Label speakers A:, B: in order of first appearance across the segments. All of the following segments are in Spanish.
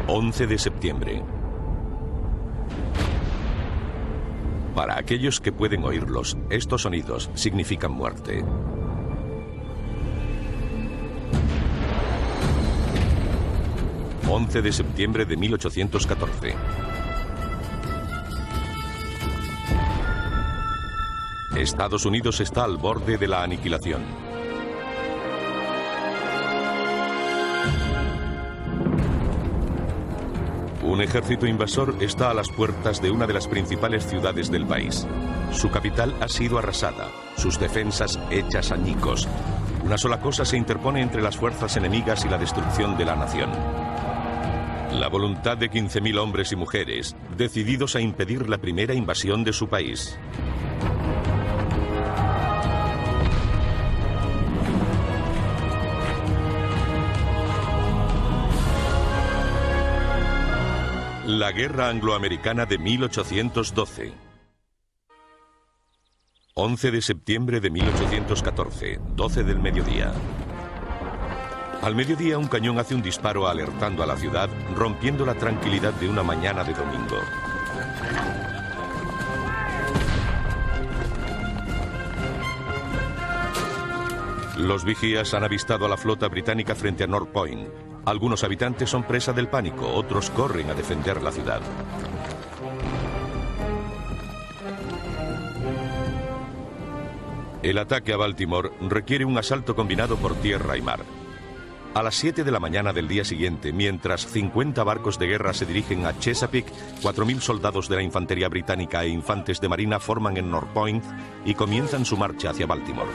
A: 11 de septiembre. Para aquellos que pueden oírlos, estos sonidos significan muerte. ...11 de septiembre de 1814. Estados Unidos está al borde de la aniquilación. Un ejército invasor está a las puertas de una de las principales ciudades del país. Su capital ha sido arrasada, sus defensas hechas añicos. Una sola cosa se interpone entre las fuerzas enemigas y la destrucción de la nación. La voluntad de 15.000 hombres y mujeres, decididos a impedir la primera invasión de su país. La Guerra Angloamericana de 1812. 11 de septiembre de 1814, 12 del mediodía. Al mediodía, un cañón hace un disparo alertando a la ciudad, rompiendo la tranquilidad de una mañana de domingo. Los vigías han avistado a la flota británica frente a North Point. Algunos habitantes son presa del pánico, otros corren a defender la ciudad. El ataque a Baltimore requiere un asalto combinado por tierra y mar. A las 7 de la mañana del día siguiente, mientras 50 barcos de guerra se dirigen a Chesapeake, 4.000 soldados de la infantería británica e infantes de marina forman en North Point y comienzan su marcha hacia Baltimore.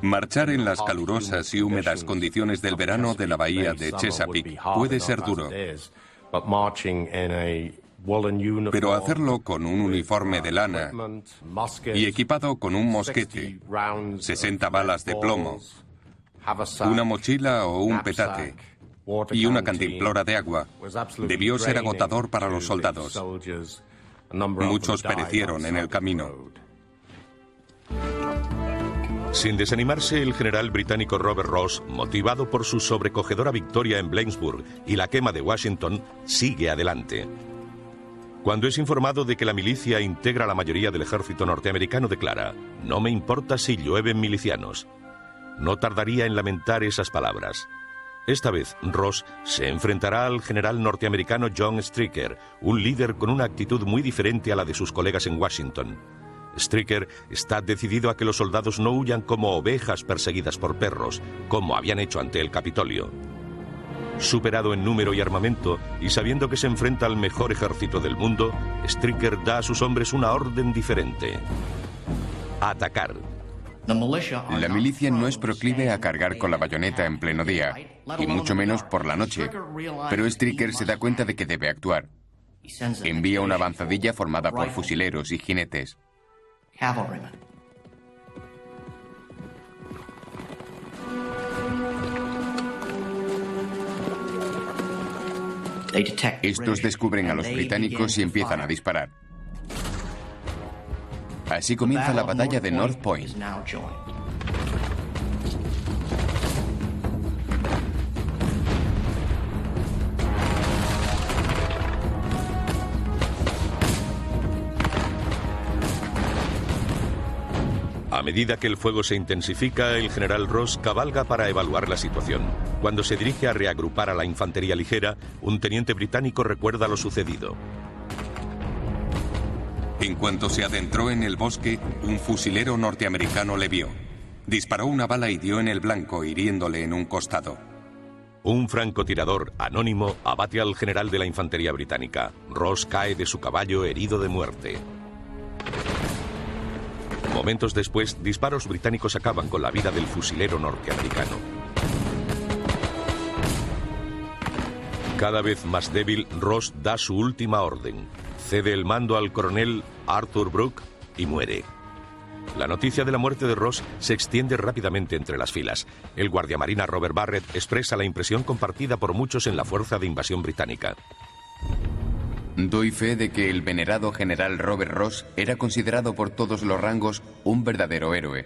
B: Marchar en las calurosas y húmedas condiciones del verano de la bahía de Chesapeake puede ser duro. Pero hacerlo con un uniforme de lana y equipado con un mosquete, 60 balas de plomo, una mochila o un petate y una cantimplora de agua debió ser agotador para los soldados. Muchos perecieron en el camino.
A: Sin desanimarse, el general británico Robert Ross, motivado por su sobrecogedora victoria en Bladensburg y la quema de Washington, sigue adelante. Cuando es informado de que la milicia integra la mayoría del ejército norteamericano, declara: "No me importa si llueven milicianos". No tardaría en lamentar esas palabras. Esta vez, Ross se enfrentará al general norteamericano John Stryker, un líder con una actitud muy diferente a la de sus colegas en Washington. Stryker está decidido a que los soldados no huyan como ovejas perseguidas por perros, como habían hecho ante el Capitolio. Superado en número y armamento, y sabiendo que se enfrenta al mejor ejército del mundo, Stryker da a sus hombres una orden diferente: atacar.
C: La milicia no es proclive a cargar con la bayoneta en pleno día, y mucho menos por la noche, pero Stryker se da cuenta de que debe actuar. Envía una avanzadilla formada por fusileros y jinetes. Estos descubren a los británicos y empiezan a disparar. Así comienza la batalla de North Point.
A: A medida que el fuego se intensifica, el general Ross cabalga para evaluar la situación. Cuando se dirige a reagrupar a la infantería ligera, un teniente británico recuerda lo sucedido.
B: En cuanto se adentró en el bosque, un fusilero norteamericano le vio. Disparó una bala y dio en el blanco, hiriéndole en un costado.
A: Un francotirador anónimo abate al general de la infantería británica. Ross cae de su caballo herido de muerte. Momentos después, disparos británicos acaban con la vida del fusilero norteamericano. Cada vez más débil, Ross da su última orden. Cede el mando al coronel Arthur Brooke y muere. La noticia de la muerte de Ross se extiende rápidamente entre las filas. El guardiamarina Robert Barrett expresa la impresión compartida por muchos en la fuerza de invasión británica.
C: Doy fe de que el venerado general Robert Ross era considerado por todos los rangos un verdadero héroe.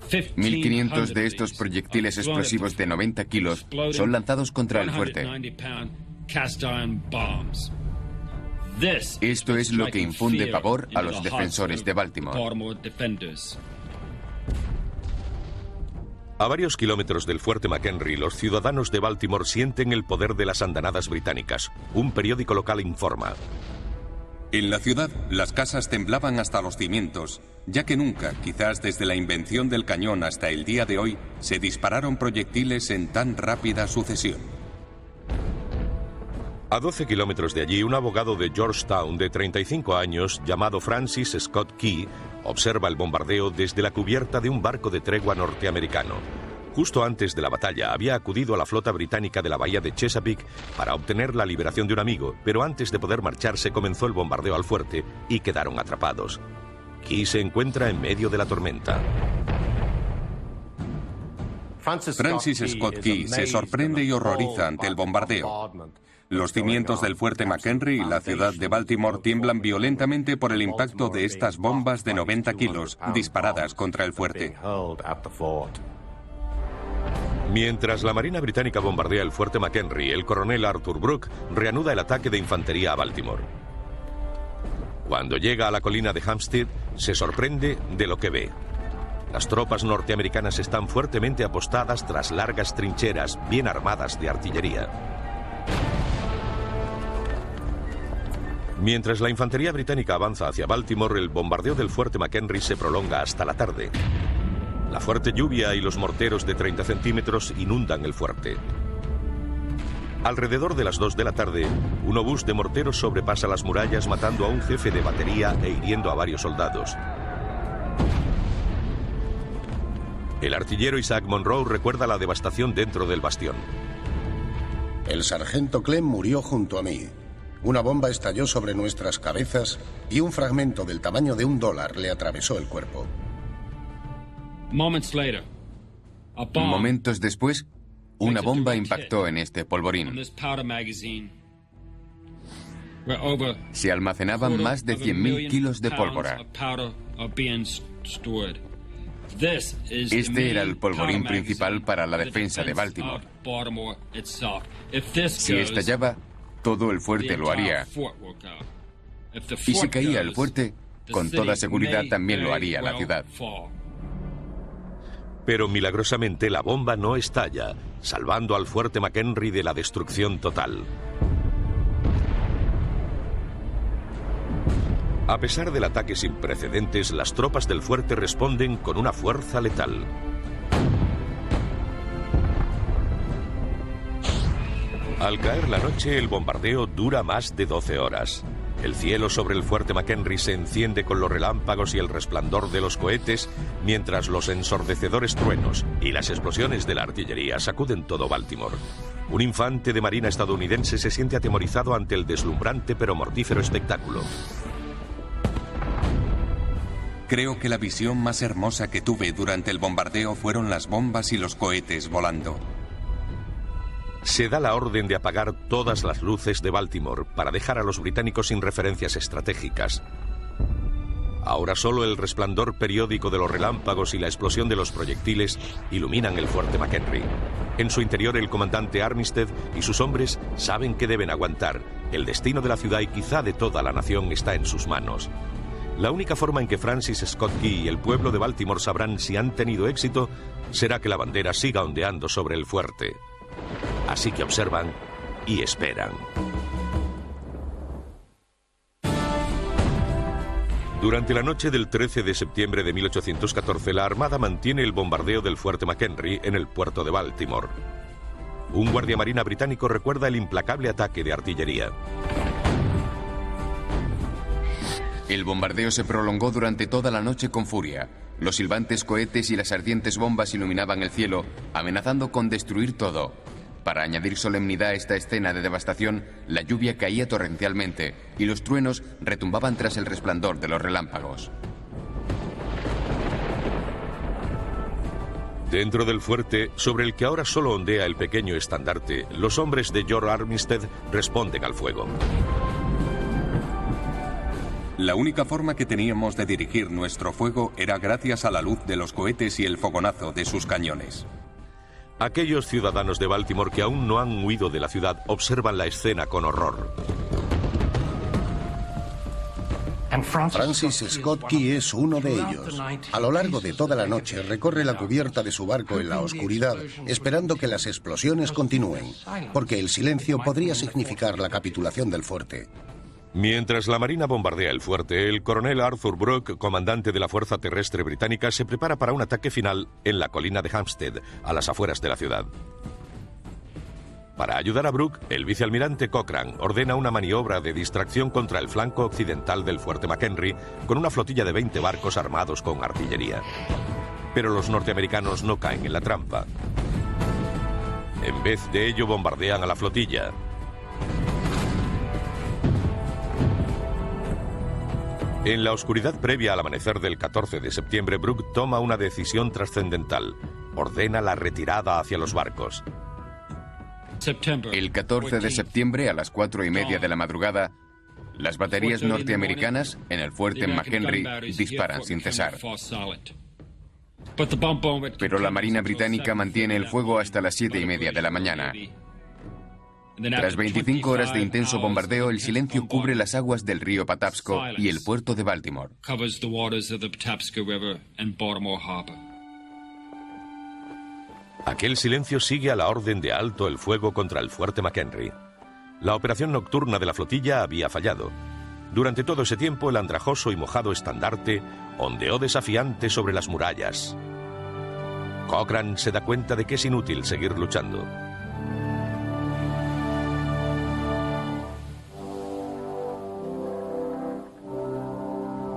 C: 1.500 de estos proyectiles explosivos de 90 kilos son lanzados contra el fuerte. Esto es lo que infunde pavor a los defensores de Baltimore.
A: A varios kilómetros del fuerte McHenry, los ciudadanos de Baltimore sienten el poder de las andanadas británicas. Un periódico local informa.
B: En la ciudad, las casas temblaban hasta los cimientos, ya que nunca, quizás desde la invención del cañón hasta el día de hoy, se dispararon proyectiles en tan rápida sucesión.
A: A 12 kilómetros de allí, un abogado de Georgetown de 35 años, llamado Francis Scott Key, observa el bombardeo desde la cubierta de un barco de tregua norteamericano. Justo antes de la batalla, había acudido a la flota británica de la bahía de Chesapeake para obtener la liberación de un amigo, pero antes de poder marcharse comenzó el bombardeo al fuerte y quedaron atrapados. Key se encuentra en medio de la tormenta.
B: Francis Scott Key se sorprende y horroriza ante el bombardeo. Los cimientos del fuerte McHenry y la ciudad de Baltimore tiemblan violentamente por el impacto de estas bombas de 90 kilos disparadas contra el fuerte.
A: Mientras la Marina Británica bombardea el fuerte McHenry, el coronel Arthur Brooke reanuda el ataque de infantería a Baltimore. Cuando llega a la colina de Hampstead, se sorprende de lo que ve. Las tropas norteamericanas están fuertemente apostadas tras largas trincheras bien armadas de artillería. Mientras la infantería británica avanza hacia Baltimore, el bombardeo del fuerte McHenry se prolonga hasta la tarde. La fuerte lluvia y los morteros de 30 centímetros inundan el fuerte. Alrededor de las 2 de la tarde, un obús de morteros sobrepasa las murallas matando a un jefe de batería e hiriendo a varios soldados. El artillero Isaac Monroe recuerda la devastación dentro del bastión.
D: El sargento Clem murió junto a mí. Una bomba estalló sobre nuestras cabezas y un fragmento del tamaño de $1 le atravesó el cuerpo.
C: Momentos después, una bomba impactó en este polvorín. Se almacenaban más de 100.000 kilos de pólvora. Este era el polvorín principal para la defensa de Baltimore. Si estallaba, todo el fuerte lo haría. Y si caía el fuerte, con toda seguridad también lo haría la ciudad.
A: Pero milagrosamente la bomba no estalla, salvando al fuerte McHenry de la destrucción total. A pesar del ataque sin precedentes, las tropas del fuerte responden con una fuerza letal. Al caer la noche, el bombardeo dura más de 12 horas. El cielo sobre el fuerte McHenry se enciende con los relámpagos y el resplandor de los cohetes, mientras los ensordecedores truenos y las explosiones de la artillería sacuden todo Baltimore. Un infante de marina estadounidense se siente atemorizado ante el deslumbrante pero mortífero espectáculo.
B: Creo que la visión más hermosa que tuve durante el bombardeo fueron las bombas y los cohetes volando.
A: Se da la orden de apagar todas las luces de Baltimore para dejar a los británicos sin referencias estratégicas. Ahora solo el resplandor periódico de los relámpagos y la explosión de los proyectiles iluminan el fuerte McHenry. En su interior, el comandante Armistead y sus hombres saben que deben aguantar. El destino de la ciudad y quizá de toda la nación está en sus manos. La única forma en que Francis Scott Key y el pueblo de Baltimore sabrán si han tenido éxito será que la bandera siga ondeando sobre el fuerte. Así que observan y esperan. Durante la noche del 13 de septiembre de 1814, la Armada mantiene el bombardeo del fuerte McHenry en el puerto de Baltimore. Un guardiamarina británico recuerda el implacable ataque de artillería.
C: El bombardeo se prolongó durante toda la noche con furia. Los silbantes cohetes y las ardientes bombas iluminaban el cielo, amenazando con destruir todo. Para añadir solemnidad a esta escena de devastación, la lluvia caía torrencialmente y los truenos retumbaban tras el resplandor de los relámpagos.
A: Dentro del fuerte, sobre el que ahora solo ondea el pequeño estandarte, los hombres de George Armistead responden al fuego.
B: La única forma que teníamos de dirigir nuestro fuego era gracias a la luz de los cohetes y el fogonazo de sus cañones.
A: Aquellos ciudadanos de Baltimore que aún no han huido de la ciudad observan la escena con horror.
D: Francis Scott Key es uno de ellos. A lo largo de toda la noche recorre la cubierta de su barco en la oscuridad, esperando que las explosiones continúen, porque el silencio podría significar la capitulación del fuerte.
A: Mientras la Marina bombardea el fuerte, el coronel Arthur Brooke, comandante de la Fuerza Terrestre Británica, se prepara para un ataque final en la colina de Hampstead, a las afueras de la ciudad. Para ayudar a Brooke, el vicealmirante Cochrane ordena una maniobra de distracción contra el flanco occidental del fuerte McHenry con una flotilla de 20 barcos armados con artillería. Pero los norteamericanos no caen en la trampa. En vez de ello, bombardean a la flotilla. En la oscuridad previa al amanecer del 14 de septiembre, Brooke toma una decisión trascendental. Ordena la retirada hacia los barcos.
C: El 14 de septiembre, a las 4:30 de la madrugada, las baterías norteamericanas en el fuerte McHenry disparan sin cesar. Pero la Marina británica mantiene el fuego hasta las 7:30 de la mañana. Tras 25 horas de intenso bombardeo, el silencio cubre las aguas del río Patapsco y el puerto de Baltimore.
A: Aquel silencio sigue a la orden de alto el fuego contra el fuerte McHenry. La operación nocturna de la flotilla había fallado. Durante todo ese tiempo, el andrajoso y mojado estandarte ondeó desafiante sobre las murallas. Cochrane se da cuenta de que es inútil seguir luchando.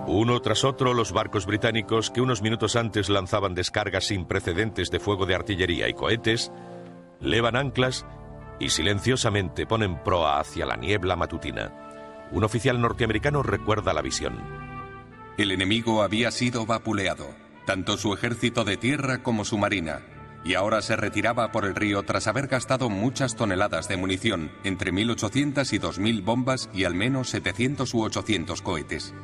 A: Uno tras otro, los barcos británicos, que unos minutos antes lanzaban descargas sin precedentes de fuego de artillería y cohetes, levan anclas y silenciosamente ponen proa hacia la niebla matutina. Un oficial norteamericano recuerda la visión.
B: El enemigo había sido vapuleado, tanto su ejército de tierra como su marina, y ahora se retiraba por el río tras haber gastado muchas toneladas de munición, entre 1.800 y 2.000 bombas y al menos 700 u 800 cohetes.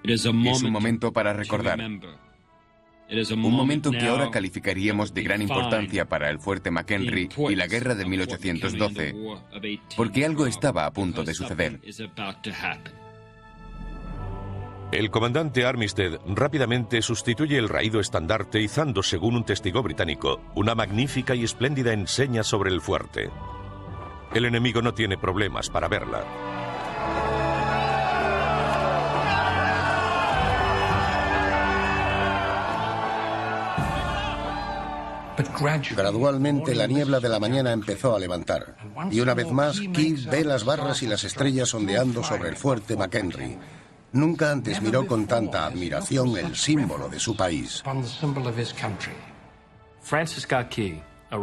C: Es un momento para recordar. Un momento que ahora calificaríamos de gran importancia para el fuerte McHenry y la guerra de 1812, porque algo estaba a punto de suceder.
A: El comandante Armistead rápidamente sustituye el raído estandarte izando, según un testigo británico, una magnífica y espléndida enseña sobre el fuerte. El enemigo no tiene problemas para verla.
D: Gradualmente la niebla de la mañana empezó a levantar, y una vez más Key ve las barras y las estrellas ondeando sobre el fuerte McHenry. Nunca antes miró con tanta admiración el símbolo de su país.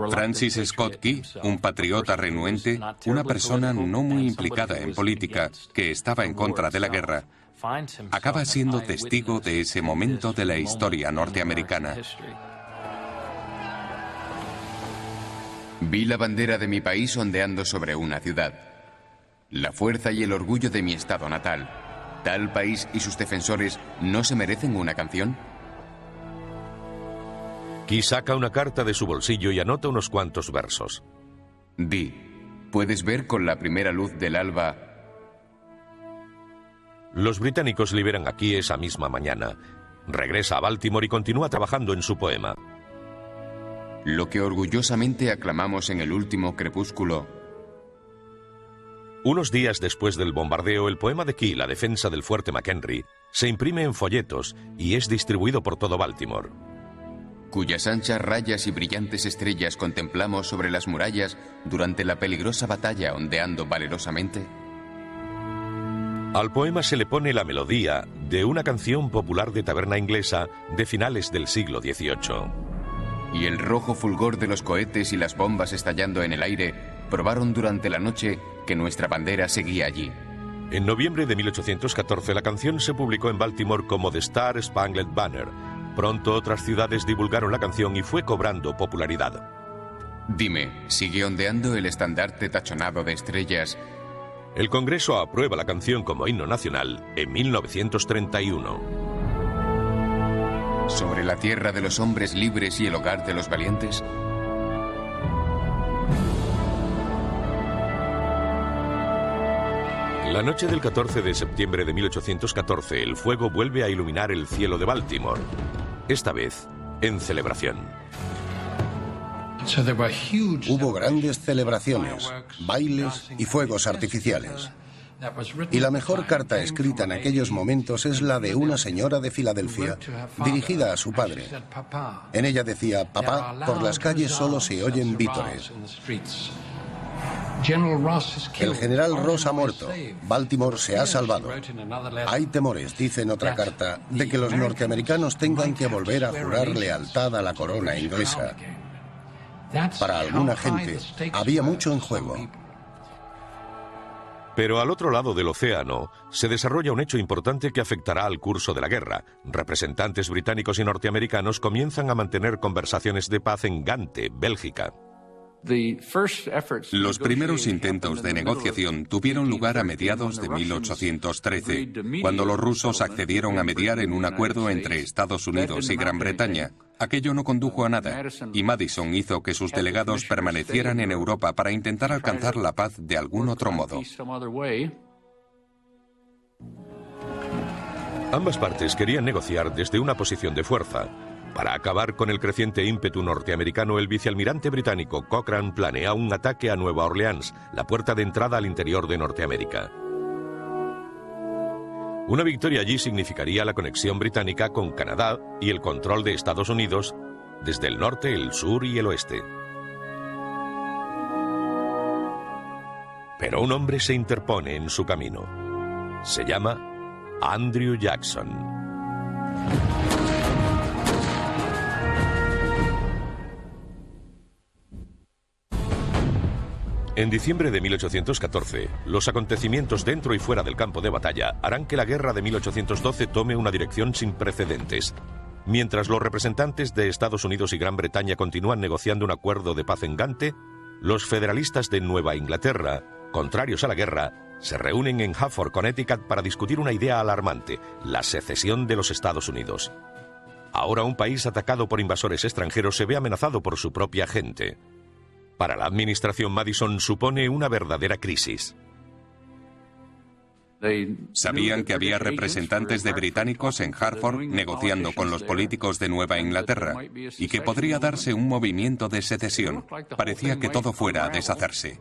B: Francis Scott Key, un patriota renuente, una persona no muy implicada en política, que estaba en contra de la guerra, acaba siendo testigo de ese momento de la historia norteamericana.
C: Vi la bandera de mi país ondeando sobre una ciudad. La fuerza y el orgullo de mi estado natal. ¿Tal país y sus defensores no se merecen una canción?
A: Key saca una carta de su bolsillo y anota unos cuantos versos.
C: Di, ¿puedes ver con la primera luz del alba?
A: Los británicos liberan a Key esa misma mañana. Regresa a Baltimore y continúa trabajando en su poema.
C: Lo que orgullosamente aclamamos en el último crepúsculo.
A: Unos días después del bombardeo, el poema de Key, La defensa del fuerte McHenry, se imprime en folletos y es distribuido por todo Baltimore.
C: Cuyas anchas rayas y brillantes estrellas contemplamos sobre las murallas durante la peligrosa batalla ondeando valerosamente.
A: Al poema se le pone la melodía de una canción popular de taberna inglesa de finales del siglo XVIII.
C: Y el rojo fulgor de los cohetes y las bombas estallando en el aire probaron durante la noche que nuestra bandera seguía allí.
A: En noviembre de 1814 la canción se publicó en Baltimore como The Star Spangled Banner. Pronto otras ciudades divulgaron la canción y fue cobrando popularidad.
C: Dime, ¿sigue ondeando el estandarte tachonado de estrellas
A: El Congreso aprueba la canción como himno nacional en 1931.
C: ¿Sobre la tierra de los hombres libres y el hogar de los valientes?
A: La noche del 14 de septiembre de 1814, el fuego vuelve a iluminar el cielo de Baltimore, esta vez en celebración.
D: Hubo grandes celebraciones, bailes y fuegos artificiales. Y la mejor carta escrita en aquellos momentos es la de una señora de Filadelfia, dirigida a su padre. En ella decía: papá, por las calles solo se oyen vítores. El general Ross ha muerto. Baltimore se ha salvado. Hay temores, dice en otra carta, de que los norteamericanos tengan que volver a jurar lealtad a la corona inglesa. Para alguna gente, había mucho en juego.
A: Pero al otro lado del océano se desarrolla un hecho importante que afectará al curso de la guerra. Representantes británicos y norteamericanos comienzan a mantener conversaciones de paz en Gante, Bélgica.
B: Los primeros intentos de negociación tuvieron lugar a mediados de 1813, cuando los rusos accedieron a mediar en un acuerdo entre Estados Unidos y Gran Bretaña. Aquello no condujo a nada, y Madison hizo que sus delegados permanecieran en Europa para intentar alcanzar la paz de algún otro modo.
A: Ambas partes querían negociar desde una posición de fuerza. Para acabar con el creciente ímpetu norteamericano, el vicealmirante británico Cochrane planea un ataque a Nueva Orleans, la puerta de entrada al interior de Norteamérica. Una victoria allí significaría la conexión británica con Canadá y el control de Estados Unidos desde el norte, el sur y el oeste. Pero un hombre se interpone en su camino. Se llama Andrew Jackson. En diciembre de 1814, los acontecimientos dentro y fuera del campo de batalla harán que la guerra de 1812 tome una dirección sin precedentes. Mientras los representantes de Estados Unidos y Gran Bretaña continúan negociando un acuerdo de paz en Gante, los federalistas de Nueva Inglaterra, contrarios a la guerra, se reúnen en Hartford, Connecticut, para discutir una idea alarmante: la secesión de los Estados Unidos. Ahora un país atacado por invasores extranjeros se ve amenazado por su propia gente. Para la administración Madison supone una verdadera crisis.
B: Sabían que había representantes de británicos en Hartford negociando con los políticos de Nueva Inglaterra y que podría darse un movimiento de secesión. Parecía que todo fuera a deshacerse.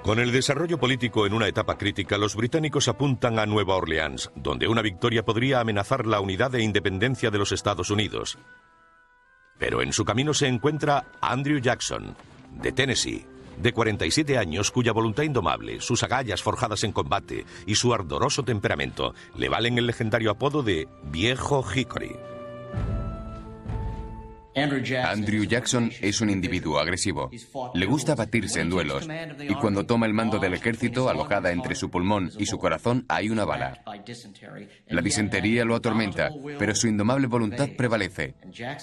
A: Con el desarrollo político en una etapa crítica, los británicos apuntan a Nueva Orleans, donde una victoria podría amenazar la unidad e independencia de los Estados Unidos. Pero en su camino se encuentra Andrew Jackson, de Tennessee, de 47 años, cuya voluntad indomable, sus agallas forjadas en combate y su ardoroso temperamento le valen el legendario apodo de Viejo Hickory.
C: Andrew Jackson es un individuo agresivo. Le gusta batirse en duelos, y cuando toma el mando del ejército, alojada entre su pulmón y su corazón, hay una bala. La disentería lo atormenta, pero su indomable voluntad prevalece.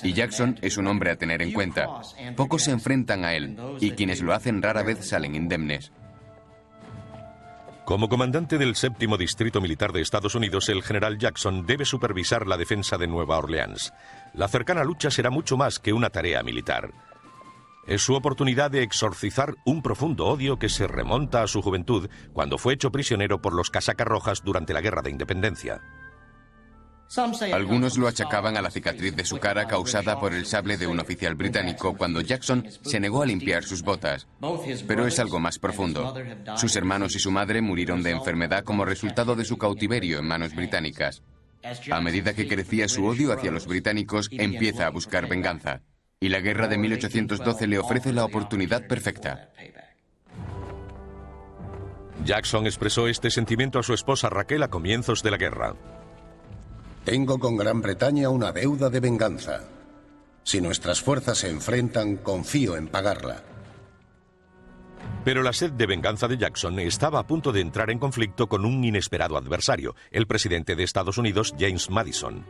C: Y Jackson es un hombre a tener en cuenta. Pocos se enfrentan a él, y quienes lo hacen rara vez salen indemnes.
A: Como comandante del 7º Distrito Militar de Estados Unidos, el general Jackson debe supervisar la defensa de Nueva Orleans. La cercana lucha será mucho más que una tarea militar. Es su oportunidad de exorcizar un profundo odio que se remonta a su juventud, cuando fue hecho prisionero por los casacas rojas durante la Guerra de Independencia.
C: Algunos lo achacaban a la cicatriz de su cara causada por el sable de un oficial británico cuando Jackson se negó a limpiar sus botas. Pero es algo más profundo. Sus hermanos y su madre murieron de enfermedad como resultado de su cautiverio en manos británicas. A medida que crecía su odio hacia los británicos, empieza a buscar venganza. Y la guerra de 1812 le ofrece la oportunidad perfecta.
A: Jackson expresó este sentimiento a su esposa Raquel a comienzos de la guerra.
D: Tengo con Gran Bretaña una deuda de venganza. Si nuestras fuerzas se enfrentan, confío en pagarla.
A: Pero la sed de venganza de Jackson estaba a punto de entrar en conflicto con un inesperado adversario, el presidente de Estados Unidos, James Madison.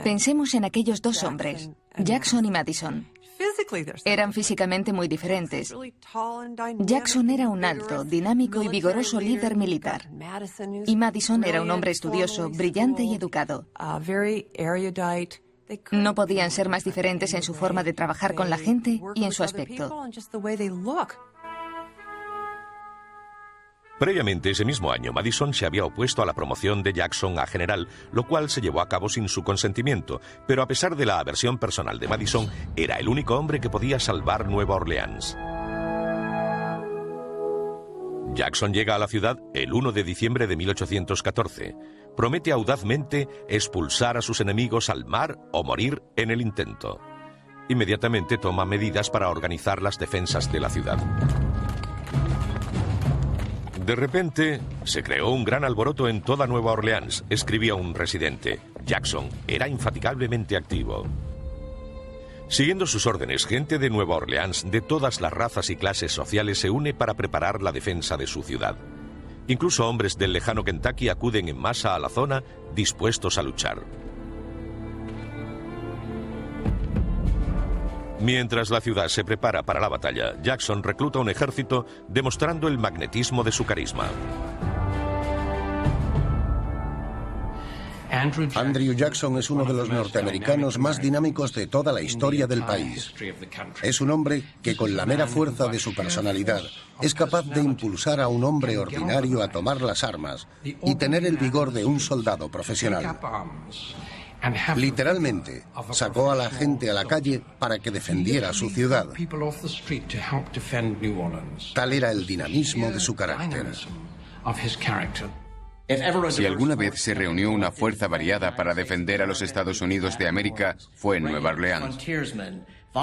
E: Pensemos en aquellos dos hombres, Jackson y Madison. Eran físicamente muy diferentes. Jackson era un alto, dinámico y vigoroso líder militar. Y Madison era un hombre estudioso, brillante y educado. No podían ser más diferentes en su forma de trabajar con la gente y en su aspecto.
A: Previamente ese mismo año, Madison se había opuesto a la promoción de Jackson a general, lo cual se llevó a cabo sin su consentimiento, pero a pesar de la aversión personal de Madison, era el único hombre que podía salvar Nueva Orleans. Jackson llega a la ciudad el 1 de diciembre de 1814. Promete audazmente expulsar a sus enemigos al mar o morir en el intento. Inmediatamente toma medidas para organizar las defensas de la ciudad. De repente, se creó un gran alboroto en toda Nueva Orleans, escribía un residente. Jackson era infatigablemente activo. Siguiendo sus órdenes, gente de Nueva Orleans, de todas las razas y clases sociales, se une para preparar la defensa de su ciudad. Incluso hombres del lejano Kentucky acuden en masa a la zona, dispuestos a luchar. Mientras la ciudad se prepara para la batalla, Jackson recluta un ejército demostrando el magnetismo de su carisma.
D: Andrew Jackson es uno de los norteamericanos más dinámicos de toda la historia del país. Es un hombre que con la mera fuerza de su personalidad es capaz de impulsar a un hombre ordinario a tomar las armas y tener el vigor de un soldado profesional. Literalmente, sacó a la gente a la calle para que defendiera su ciudad. Tal era el dinamismo de su carácter.
C: Si alguna vez se reunió una fuerza variada para defender a los Estados Unidos de América, fue en Nueva Orleans.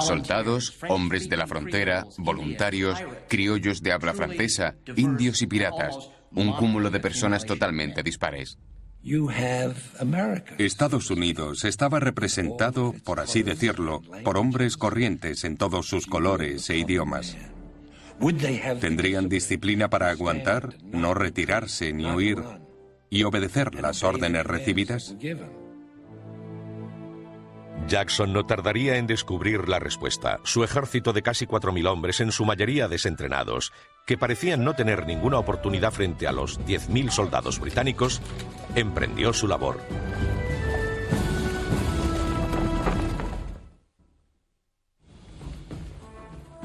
C: Soldados, hombres de la frontera, voluntarios, criollos de habla francesa, indios y piratas. Un cúmulo de personas totalmente dispares.
B: Estados Unidos estaba representado, por así decirlo, por hombres corrientes en todos sus colores e idiomas. ¿Tendrían disciplina para aguantar, no retirarse ni huir y obedecer las órdenes recibidas?
A: Jackson no tardaría en descubrir la respuesta. Su ejército de casi 4.000 hombres, en su mayoría desentrenados, que parecían no tener ninguna oportunidad frente a los 10.000 soldados británicos, emprendió su labor.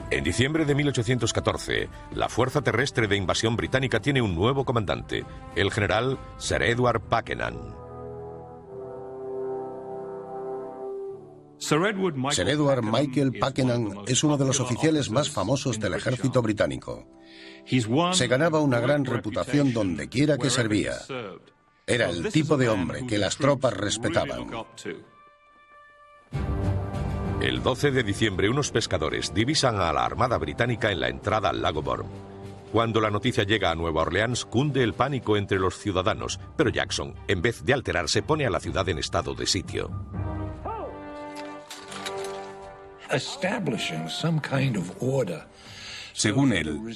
A: En diciembre de 1814, la fuerza terrestre de invasión británica tiene un nuevo comandante, el general Sir Edward Buchanan.
D: Sir Edward Michael Buchanan es uno de los oficiales más famosos del ejército británico. Se ganaba una gran reputación donde quiera que servía. Era el tipo de hombre que las tropas respetaban.
A: El 12 de diciembre, unos pescadores divisan a la armada británica en la entrada al lago Borm. Cuando la noticia llega a Nueva Orleans, cunde el pánico entre los ciudadanos, pero Jackson, en vez de alterarse, pone a la ciudad en estado de sitio.
B: Según él,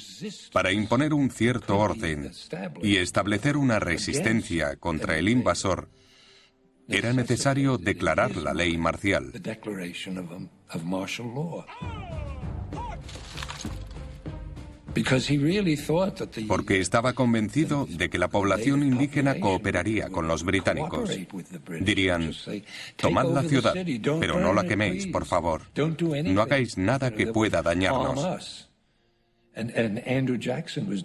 B: para imponer un cierto orden y establecer una resistencia contra el invasor, era necesario declarar la ley marcial. Porque estaba convencido de que la población indígena cooperaría con los británicos. Dirían, tomad la ciudad, pero no la queméis, por favor. No hagáis nada que pueda dañarnos.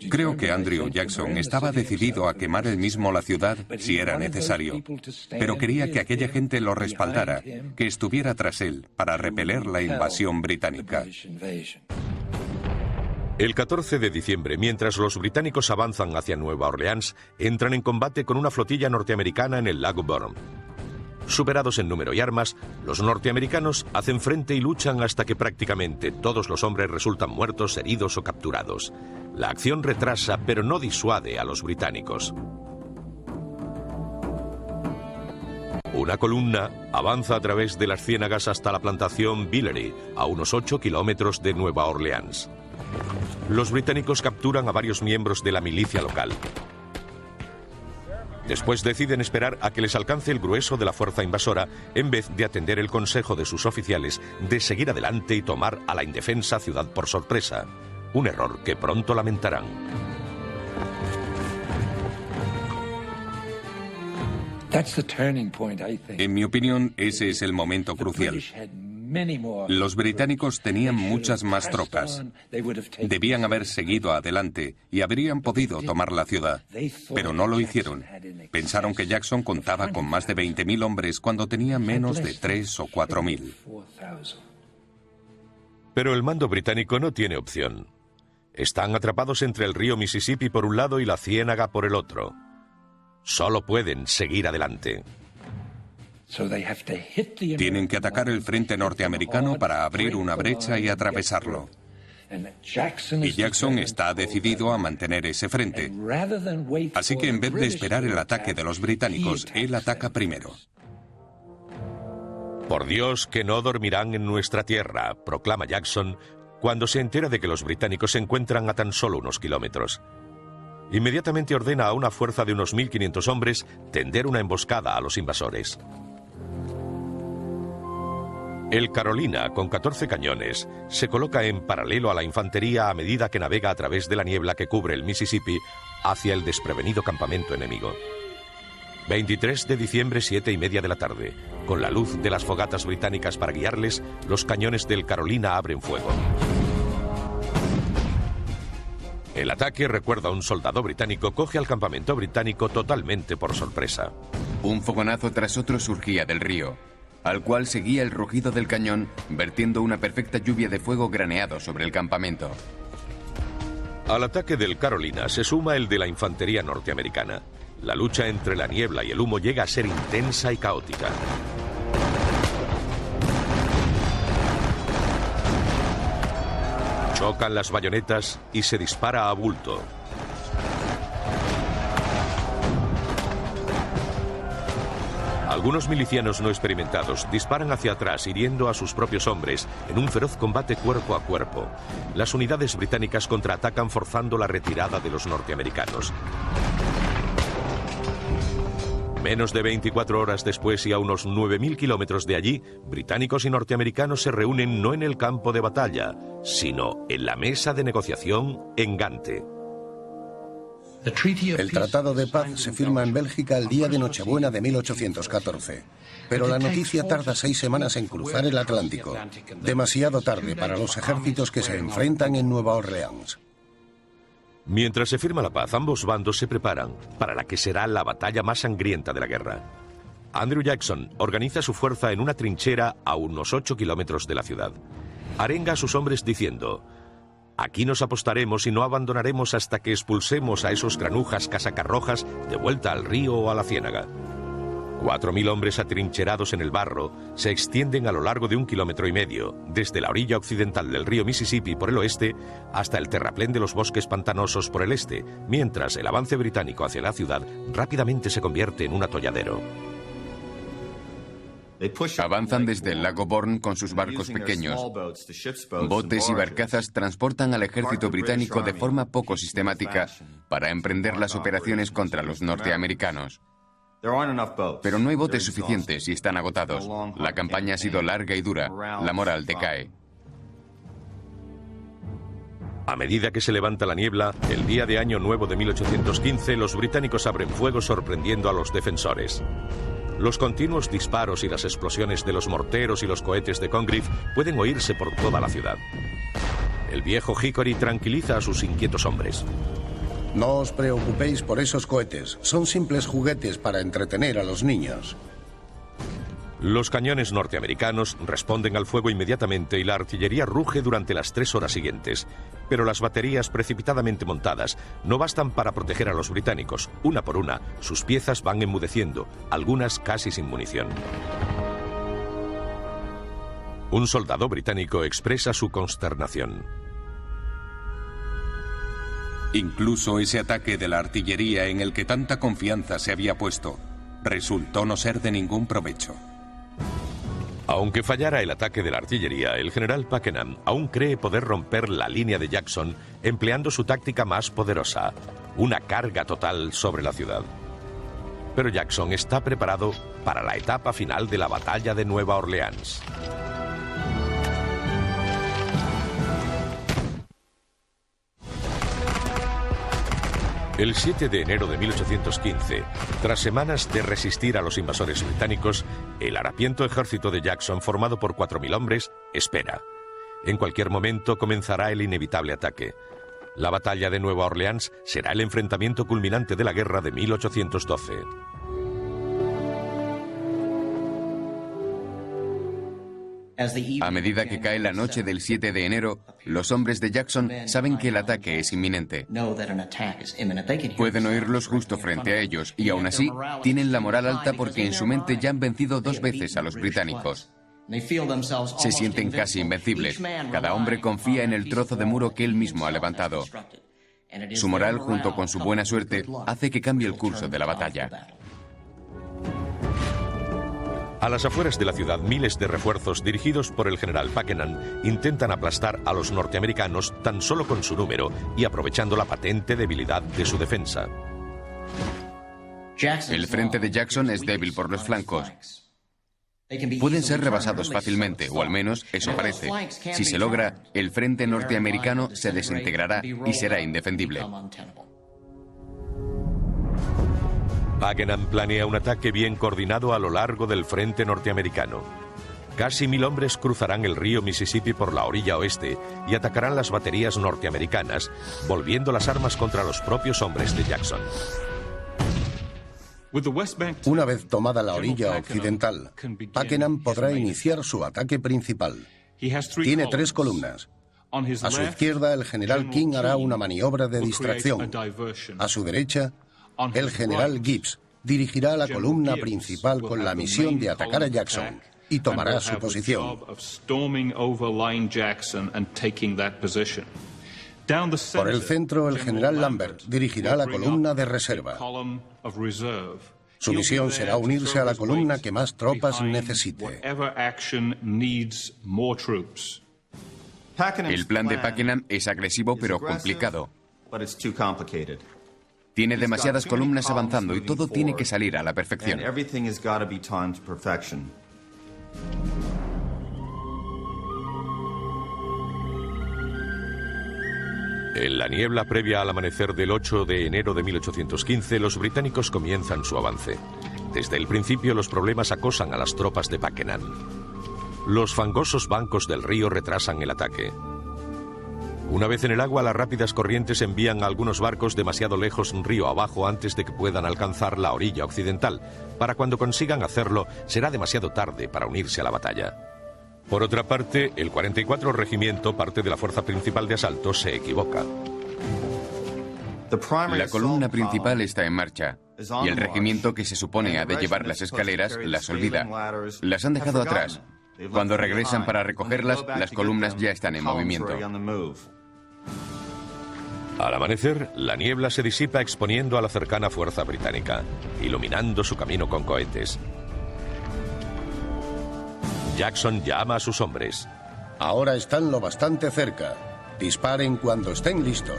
B: Creo que Andrew Jackson estaba decidido a quemar él mismo la ciudad si era necesario, pero quería que aquella gente lo respaldara, que estuviera tras él para repeler la invasión británica.
A: El 14 de diciembre, mientras los británicos avanzan hacia Nueva Orleans, entran en combate con una flotilla norteamericana en el lago Borm. Superados en número y armas, los norteamericanos hacen frente y luchan hasta que prácticamente todos los hombres resultan muertos, heridos o capturados. La acción retrasa, pero no disuade a los británicos. Una columna avanza a través de las ciénagas hasta la plantación Villeray, a unos 8 kilómetros de Nueva Orleans. Los británicos capturan a varios miembros de la milicia local. Después deciden esperar a que les alcance el grueso de la fuerza invasora en vez de atender el consejo de sus oficiales de seguir adelante y tomar a la indefensa ciudad por sorpresa. Un error que pronto lamentarán.
B: En mi opinión, ese es el momento crucial. Los británicos tenían muchas más tropas. Debían haber seguido adelante y habrían podido tomar la ciudad, pero no lo hicieron. Pensaron que Jackson contaba con más de 20.000 hombres cuando tenía menos de 3 o 4.000.
A: Pero el mando británico no tiene opción. Están atrapados entre el río Mississippi por un lado y la Ciénaga por el otro. Solo pueden seguir adelante.
B: Tienen que atacar el frente norteamericano para abrir una brecha y atravesarlo. Y Jackson está decidido a mantener ese frente. Así que en vez de esperar el ataque de los británicos, él ataca primero.
A: Por Dios que no dormirán en nuestra tierra, proclama Jackson cuando se entera de que los británicos se encuentran a tan solo unos kilómetros. Inmediatamente ordena a una fuerza de unos 1.500 hombres tender una emboscada a los invasores. El Carolina, con 14 cañones, se coloca en paralelo a la infantería a medida que navega a través de la niebla que cubre el Mississippi hacia el desprevenido campamento enemigo. 23 de diciembre, 7:30 de la tarde. Con la luz de las fogatas británicas para guiarles, los cañones del Carolina abren fuego. El ataque, recuerda un soldado británico, coge al campamento británico totalmente por sorpresa.
C: Un fogonazo tras otro surgía del río, al cual seguía el rugido del cañón, vertiendo una perfecta lluvia de fuego graneado sobre el campamento.
A: Al ataque del Carolina se suma el de la infantería norteamericana. La lucha entre la niebla y el humo llega a ser intensa y caótica. Chocan las bayonetas y se dispara a bulto. Algunos milicianos no experimentados disparan hacia atrás, hiriendo a sus propios hombres en un feroz combate cuerpo a cuerpo. Las unidades británicas contraatacan forzando la retirada de los norteamericanos. Menos de 24 horas después y a unos 9.000 kilómetros de allí, británicos y norteamericanos se reúnen no en el campo de batalla, sino en la mesa de negociación en Gante.
D: El Tratado de Paz se firma en Bélgica el día de Nochebuena de 1814. Pero la noticia tarda 6 semanas en cruzar el Atlántico. Demasiado tarde para los ejércitos que se enfrentan en Nueva Orleans.
A: Mientras se firma la paz, ambos bandos se preparan para la que será la batalla más sangrienta de la guerra. Andrew Jackson organiza su fuerza en una trinchera a unos 8 kilómetros de la ciudad. Arenga a sus hombres diciendo: aquí nos apostaremos y no abandonaremos hasta que expulsemos a esos granujas casacarrojas de vuelta al río o a la ciénaga. 4.000 hombres atrincherados en el barro se extienden a lo largo de 1,5 kilómetros, desde la orilla occidental del río Mississippi por el oeste hasta el terraplén de los bosques pantanosos por el este, mientras el avance británico hacia la ciudad rápidamente se convierte en un atolladero.
C: Avanzan desde el lago Bourne con sus barcos pequeños. Botes y barcazas transportan al ejército británico de forma poco sistemática para emprender las operaciones contra los norteamericanos. Pero no hay botes suficientes y están agotados. La campaña ha sido larga y dura. La moral decae.
A: A medida que se levanta la niebla, el día de Año Nuevo de 1815, los británicos abren fuego sorprendiendo a los defensores. Los continuos disparos y las explosiones de los morteros y los cohetes de Congreve pueden oírse por toda la ciudad. El viejo Hickory tranquiliza a sus inquietos hombres.
D: No os preocupéis por esos cohetes. Son simples juguetes para entretener a los niños.
A: Los cañones norteamericanos responden al fuego inmediatamente y la artillería ruge durante las 3 horas siguientes. Pero las baterías precipitadamente montadas no bastan para proteger a los británicos. Una por una, sus piezas van enmudeciendo, algunas casi sin munición. Un soldado británico expresa su consternación.
B: Incluso ese ataque de la artillería en el que tanta confianza se había puesto resultó no ser de ningún provecho.
A: Aunque fallara el ataque de la artillería, el general Pakenham aún cree poder romper la línea de Jackson empleando su táctica más poderosa, una carga total sobre la ciudad. Pero Jackson está preparado para la etapa final de la batalla de Nueva Orleans. El 7 de enero de 1815, tras semanas de resistir a los invasores británicos, el harapiento ejército de Jackson, formado por 4.000 hombres, espera. En cualquier momento comenzará el inevitable ataque. La batalla de Nueva Orleans será el enfrentamiento culminante de la guerra de 1812.
C: A medida que cae la noche del 7 de enero, los hombres de Jackson saben que el ataque es inminente. Pueden oírlos justo frente a ellos y aún así tienen la moral alta porque en su mente ya han vencido 2 veces a los británicos. Se sienten casi invencibles. Cada hombre confía en el trozo de muro que él mismo ha levantado. Su moral, junto con su buena suerte, hace que cambie el curso de la batalla.
A: A las afueras de la ciudad, miles de refuerzos dirigidos por el general Pakenham intentan aplastar a los norteamericanos tan solo con su número y aprovechando la patente debilidad de su defensa.
C: El frente de Jackson es débil por los flancos. Pueden ser rebasados fácilmente, o al menos eso parece. Si se logra, el frente norteamericano se desintegrará y será indefendible.
A: Pakenham planea un ataque bien coordinado a lo largo del frente norteamericano. Casi 1.000 hombres cruzarán el río Mississippi por la orilla oeste y atacarán las baterías norteamericanas, volviendo las armas contra los propios hombres de Jackson.
D: Una vez tomada la orilla occidental, Pakenham podrá iniciar su ataque principal. Tiene 3 columnas. A su izquierda, el general King hará una maniobra de distracción. A su derecha, el general Gibbs dirigirá la columna principal con la misión de atacar a Jackson y tomará su posición. Por el centro, el general Lambert dirigirá la columna de reserva. Su misión será unirse a la columna que más tropas necesite.
C: El plan de Pakenham es agresivo pero complicado. Tiene demasiadas columnas avanzando y todo tiene que salir a la perfección.
A: En la niebla previa al amanecer del 8 de enero de 1815, los británicos comienzan su avance. Desde el principio, los problemas acosan a las tropas de Pakenham. Los fangosos bancos del río retrasan el ataque. Una vez en el agua, las rápidas corrientes envían a algunos barcos demasiado lejos río abajo antes de que puedan alcanzar la orilla occidental. Para cuando consigan hacerlo, será demasiado tarde para unirse a la batalla. Por otra parte, el 44 Regimiento, parte de la fuerza principal de asalto, se equivoca.
C: La columna principal está en marcha y el regimiento que se supone ha de llevar las escaleras las olvida. Las han dejado atrás. Cuando regresan para recogerlas, las columnas ya están en movimiento.
A: Al amanecer, la niebla se disipa exponiendo a la cercana fuerza británica, iluminando su camino con cohetes. Jackson llama a sus hombres.
D: Ahora están lo bastante cerca. Disparen cuando estén listos.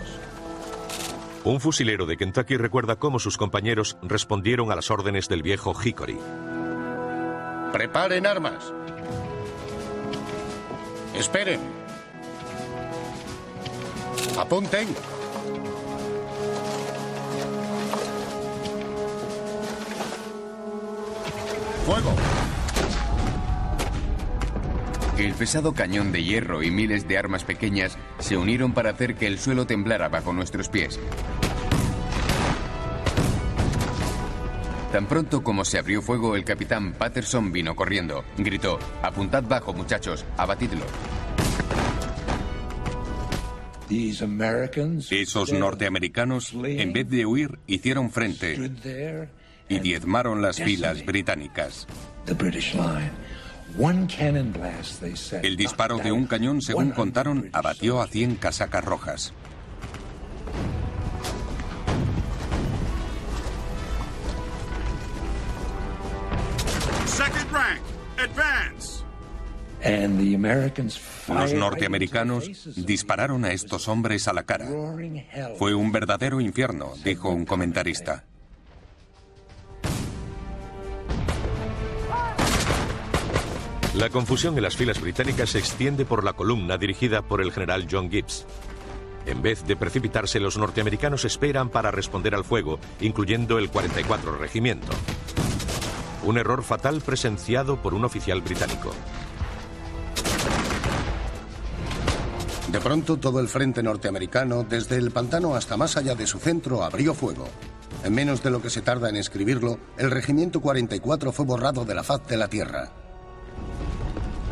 A: Un fusilero de Kentucky recuerda cómo sus compañeros respondieron a las órdenes del viejo Hickory.
D: ¡Preparen armas! ¡Esperen! ¡Apunten! ¡Fuego!
C: El pesado cañón de hierro y miles de armas pequeñas se unieron para hacer que el suelo temblara bajo nuestros pies. Tan pronto como se abrió fuego, el capitán Patterson vino corriendo. Gritó: «Apuntad bajo, muchachos, abatidlo».
B: Esos norteamericanos, en vez de huir, hicieron frente y diezmaron las filas británicas. El disparo de un cañón, según contaron, abatió a 100 casacas rojas. Los norteamericanos dispararon a estos hombres a la cara. Fue un verdadero infierno, dijo un comentarista.
A: La confusión en las filas británicas se extiende por la columna dirigida por el general John Gibbs. En vez de precipitarse, los norteamericanos esperan para responder al fuego, incluyendo el 44 Regimiento. Un error fatal presenciado por un oficial británico.
D: De pronto, todo el frente norteamericano, desde el pantano hasta más allá de su centro, abrió fuego. En menos de lo que se tarda en escribirlo, el Regimiento 44 fue borrado de la faz de la tierra.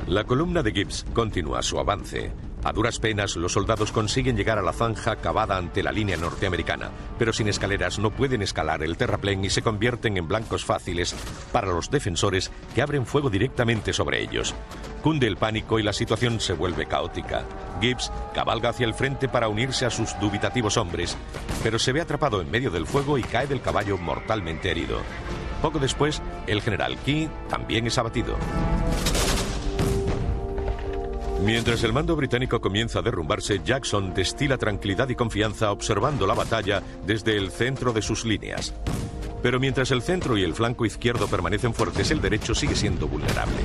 A: La columna de Gibbs continúa su avance. A duras penas, los soldados consiguen llegar a la zanja cavada ante la línea norteamericana, pero sin escaleras no pueden escalar el terraplén y se convierten en blancos fáciles para los defensores, que abren fuego directamente sobre ellos. Cunde el pánico y la situación se vuelve caótica. Gibbs cabalga hacia el frente para unirse a sus dubitativos hombres, pero se ve atrapado en medio del fuego y cae del caballo mortalmente herido. Poco después, el general Key también es abatido. Mientras el mando británico comienza a derrumbarse, Jackson destila tranquilidad y confianza observando la batalla desde el centro de sus líneas. Pero mientras el centro y el flanco izquierdo permanecen fuertes, el derecho sigue siendo vulnerable.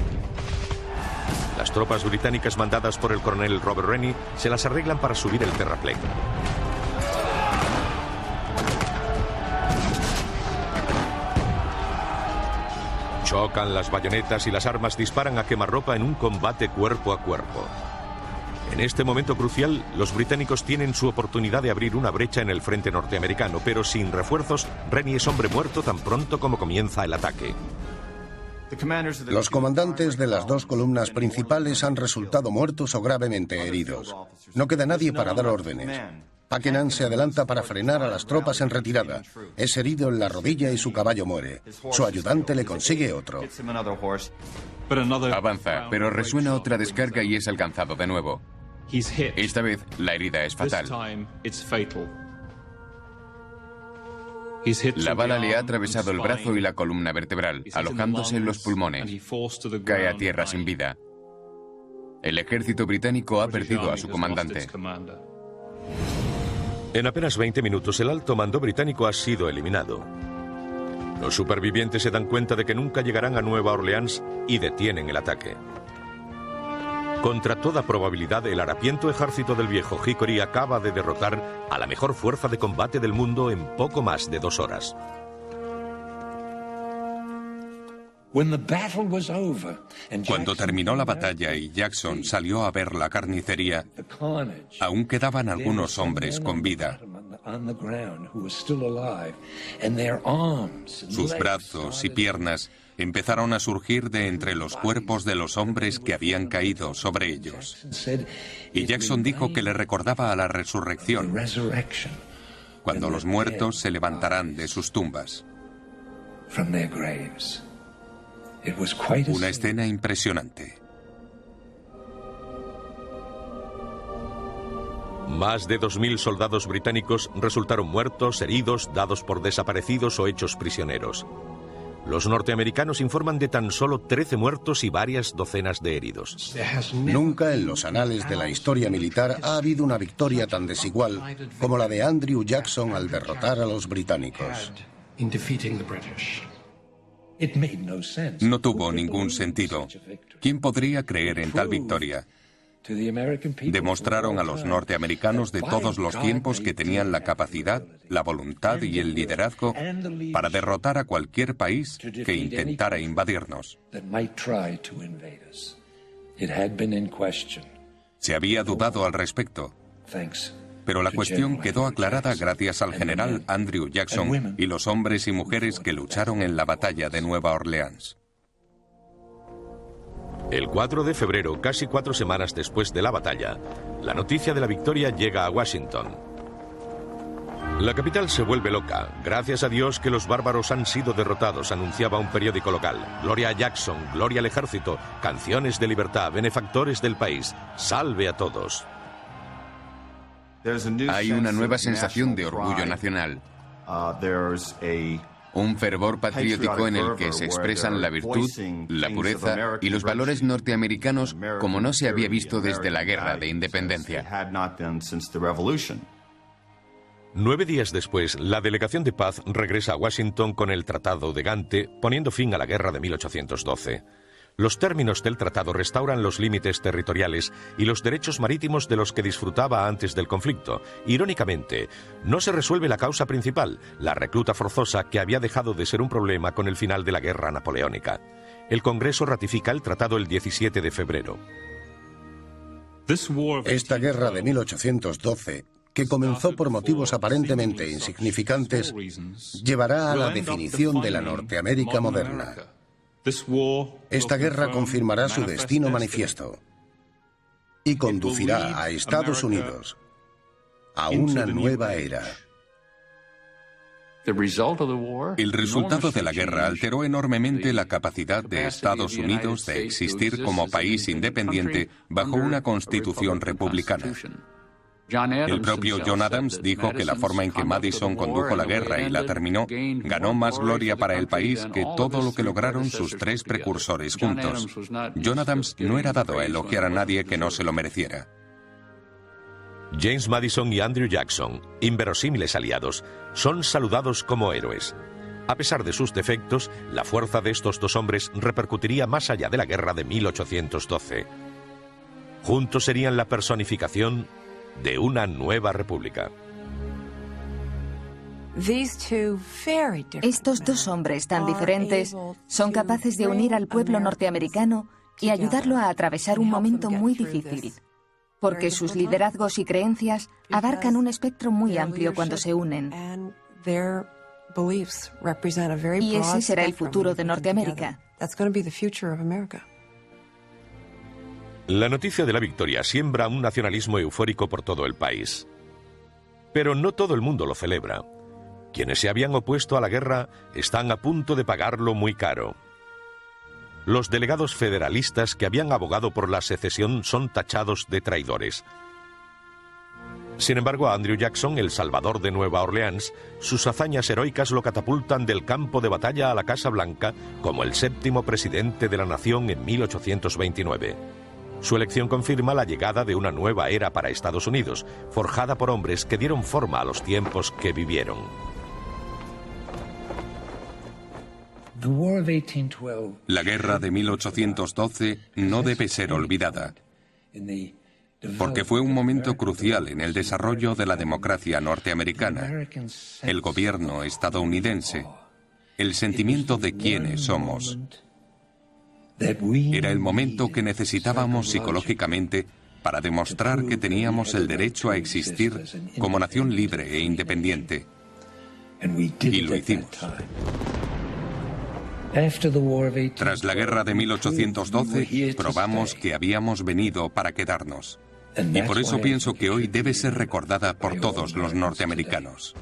A: Las tropas británicas mandadas por el coronel Robert Rennie se las arreglan para subir el terraplén. Chocan las bayonetas y las armas disparan a quemarropa en un combate cuerpo a cuerpo. En este momento crucial, los británicos tienen su oportunidad de abrir una brecha en el frente norteamericano, pero sin refuerzos, Rennie es hombre muerto tan pronto como comienza el ataque.
D: Los comandantes de las dos columnas principales han resultado muertos o gravemente heridos. No queda nadie para dar órdenes. Pakenham se adelanta para frenar a las tropas en retirada. Es herido en la rodilla y su caballo muere. Su ayudante le consigue otro.
C: Avanza, pero resuena otra descarga y es alcanzado de nuevo. Esta vez, la herida es fatal. La bala le ha atravesado el brazo y la columna vertebral, alojándose en los pulmones. Cae a tierra sin vida. El ejército británico ha perdido a su comandante.
A: En apenas 20 minutos, el alto mando británico ha sido eliminado. Los supervivientes se dan cuenta de que nunca llegarán a Nueva Orleans y detienen el ataque. Contra toda probabilidad, el harapiento ejército del viejo Hickory acaba de derrotar a la mejor fuerza de combate del mundo en poco más de 2 horas.
B: Cuando terminó la batalla y Jackson salió a ver la carnicería, aún quedaban algunos hombres con vida. Sus brazos y piernas empezaron a surgir de entre los cuerpos de los hombres que habían caído sobre ellos. Y Jackson dijo que le recordaba a la resurrección, cuando los muertos se levantarán de sus tumbas. Una escena impresionante.
A: Más de 2.000 soldados británicos resultaron muertos, heridos, dados por desaparecidos o hechos prisioneros. Los norteamericanos informan de tan solo 13 muertos y varias docenas de heridos.
D: Nunca en los anales de la historia militar ha habido una victoria tan desigual como la de Andrew Jackson al derrotar a los británicos.
B: No tuvo ningún sentido. ¿Quién podría creer en tal victoria? Demostraron a los norteamericanos de todos los tiempos que tenían la capacidad, la voluntad y el liderazgo para derrotar a cualquier país que intentara invadirnos. Se había dudado al respecto, pero la cuestión quedó aclarada gracias al general Andrew Jackson y los hombres y mujeres que lucharon en la batalla de Nueva Orleans.
A: El 4 de febrero, casi 4 semanas después de la batalla, la noticia de la victoria llega a Washington. La capital se vuelve loca. Gracias a Dios que los bárbaros han sido derrotados, anunciaba un periódico local. Gloria a Jackson, gloria al ejército, canciones de libertad, benefactores del país. Salve a todos.
C: Hay una nueva sensación de orgullo nacional. Un fervor patriótico en el que se expresan la virtud, la pureza y los valores norteamericanos como no se había visto desde la Guerra de Independencia.
A: 9 días después, la delegación de paz regresa a Washington con el Tratado de Gante, poniendo fin a la guerra de 1812. Los términos del tratado restauran los límites territoriales y los derechos marítimos de los que disfrutaba antes del conflicto. Irónicamente, no se resuelve la causa principal, la recluta forzosa, que había dejado de ser un problema con el final de la guerra napoleónica. El Congreso ratifica el tratado el 17 de febrero.
D: Esta guerra de 1812, que comenzó por motivos aparentemente insignificantes, llevará a la definición de la Norteamérica moderna. Esta guerra confirmará su destino manifiesto y conducirá a Estados Unidos a una nueva era.
B: El resultado de la guerra alteró enormemente la capacidad de Estados Unidos de existir como país independiente bajo una constitución republicana. El propio John Adams dijo que la forma en que Madison condujo la guerra y la terminó ganó más gloria para el país que todo lo que lograron sus tres precursores juntos. John Adams no era dado a elogiar a nadie que no se lo mereciera.
A: James Madison y Andrew Jackson, inverosímiles aliados, son saludados como héroes. A pesar de sus defectos, la fuerza de estos dos hombres repercutiría más allá de la guerra de 1812. Juntos serían la personificación de una nueva república.
E: Estos dos hombres tan diferentes son capaces de unir al pueblo norteamericano y ayudarlo a atravesar un momento muy difícil, porque sus liderazgos y creencias abarcan un espectro muy amplio cuando se unen. Y ese será el futuro de Norteamérica.
A: La noticia de la victoria siembra un nacionalismo eufórico por todo el país. Pero no todo el mundo lo celebra. Quienes se habían opuesto a la guerra están a punto de pagarlo muy caro. Los delegados federalistas que habían abogado por la secesión son tachados de traidores. Sin embargo, a Andrew Jackson, el salvador de Nueva Orleans, sus hazañas heroicas lo catapultan del campo de batalla a la Casa Blanca como el 7º presidente de la nación en 1829. Su elección confirma la llegada de una nueva era para Estados Unidos, forjada por hombres que dieron forma a los tiempos que vivieron.
B: La guerra de 1812 no debe ser olvidada, porque fue un momento crucial en el desarrollo de la democracia norteamericana, el gobierno estadounidense, el sentimiento de quiénes somos. Era el momento que necesitábamos psicológicamente para demostrar que teníamos el derecho a existir como nación libre e independiente. Y lo hicimos. Tras la guerra de 1812, probamos que habíamos venido para quedarnos. Y por eso pienso que hoy debe ser recordada por todos los norteamericanos.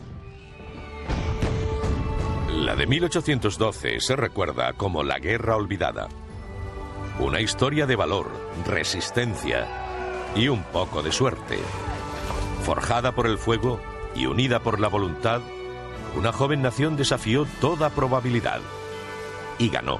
A: La de 1812 se recuerda como la Guerra Olvidada. Una historia de valor, resistencia y un poco de suerte. Forjada por el fuego y unida por la voluntad, una joven nación desafió toda probabilidad y ganó.